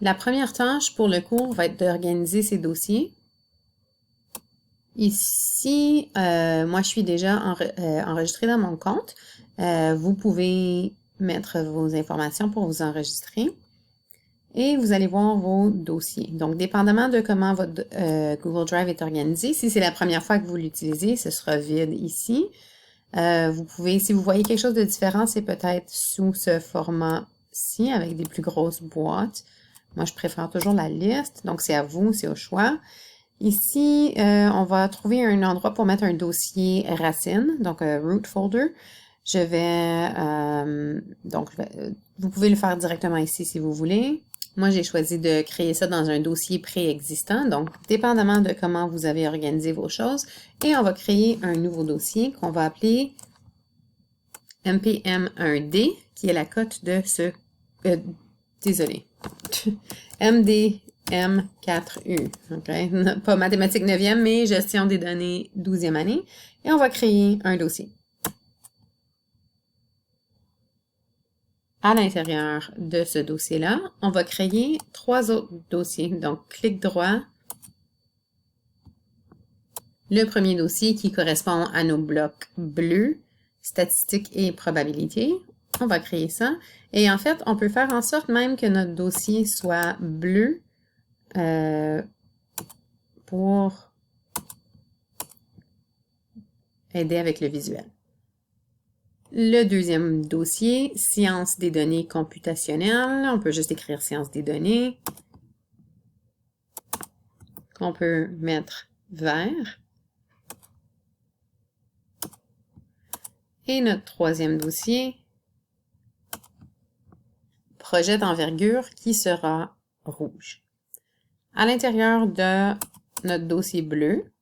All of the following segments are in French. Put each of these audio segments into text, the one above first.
La première tâche pour le cours va être d'organiser ces dossiers. Ici, moi, je suis déjà enregistrée dans mon compte. Vous pouvez mettre vos informations pour vous enregistrer. Et vous allez voir vos dossiers. Donc, dépendamment de comment votre Google Drive est organisé, si c'est la première fois que vous l'utilisez, ce sera vide ici. Vous pouvez, si vous voyez quelque chose de différent, c'est peut-être sous ce format-ci avec des plus grosses boîtes. Moi, je préfère toujours la liste. Donc, c'est à vous, c'est au choix. Ici, on va trouver un endroit pour mettre un dossier racine, donc un root folder. Vous pouvez le faire directement ici si vous voulez. Moi, j'ai choisi de créer ça dans un dossier préexistant, donc dépendamment de comment vous avez organisé vos choses. Et on va créer un nouveau dossier qu'on va appeler MPM1D, qui est la cote de ce... désolé. MDM4U. Okay? Pas mathématiques 9e, mais gestion des données 12e année. Et on va créer un dossier. À l'intérieur de ce dossier-là, on va créer 3 autres dossiers. Donc, clic droit. Le premier dossier qui correspond à nos blocs bleus, statistiques et probabilités. On va créer ça. Et en fait, on peut faire en sorte même que notre dossier soit bleu pour aider avec le visuel. Le deuxième dossier, sciences des données computationnelles. On peut juste écrire sciences des données. On peut mettre vert. Et notre troisième dossier, projet d'envergure qui sera rouge. À l'intérieur de notre dossier bleu,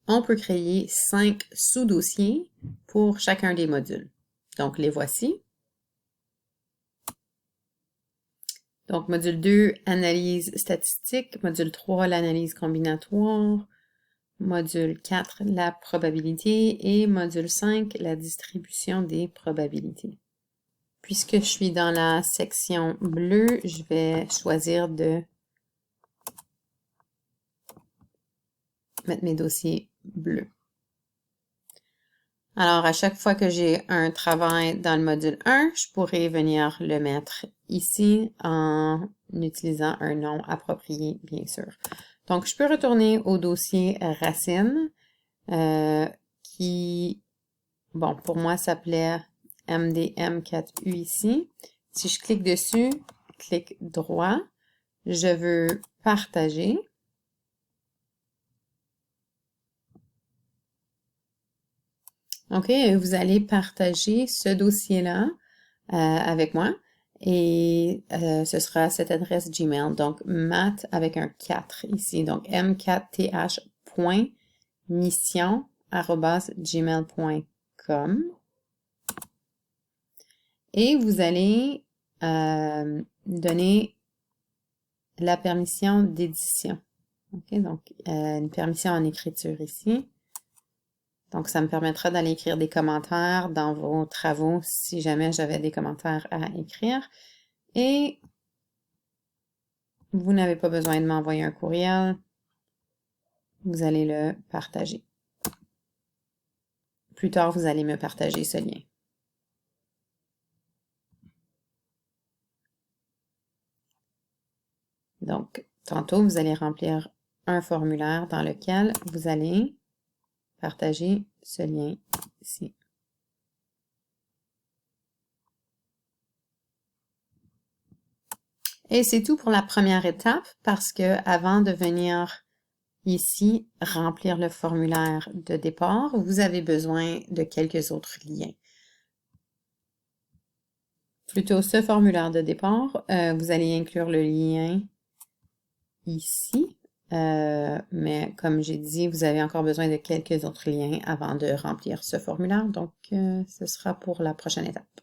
on peut créer 5 sous-dossiers pour chacun des modules. Donc, les voici. Donc, module 2, analyse statistique. Module 3, l'analyse combinatoire. Module 4, la probabilité. Et module 5, la distribution des probabilités. Puisque je suis dans la section bleue, je vais choisir de mettre mes dossiers bleus. Alors, à chaque fois que j'ai un travail dans le module 1, je pourrais venir le mettre ici en utilisant un nom approprié, bien sûr. Donc, je peux retourner au dossier racine qui, bon, pour moi, s'appelait MDM4U ici. Si je clique dessus, clic droit, je veux partager. OK, vous allez partager ce dossier-là avec moi et ce sera à cette adresse Gmail. Donc, math avec un 4 ici. Donc, m4th.mission@gmail.com. Et vous allez donner la permission d'édition. OK, donc une permission en écriture ici. Donc, ça me permettra d'aller écrire des commentaires dans vos travaux si jamais j'avais des commentaires à écrire. Et vous n'avez pas besoin de m'envoyer un courriel. Vous allez le partager. Plus tard, vous allez me partager ce lien. Donc, tantôt, vous allez remplir un formulaire dans lequel vous allez partager ce lien ici. Et c'est tout pour la première étape parce que avant de venir ici remplir le formulaire de départ, vous avez besoin de quelques autres liens. Plutôt ce formulaire de départ, vous allez inclure le lien ici, mais comme j'ai dit, vous avez encore besoin de quelques autres liens avant de remplir ce formulaire, donc ce sera pour la prochaine étape.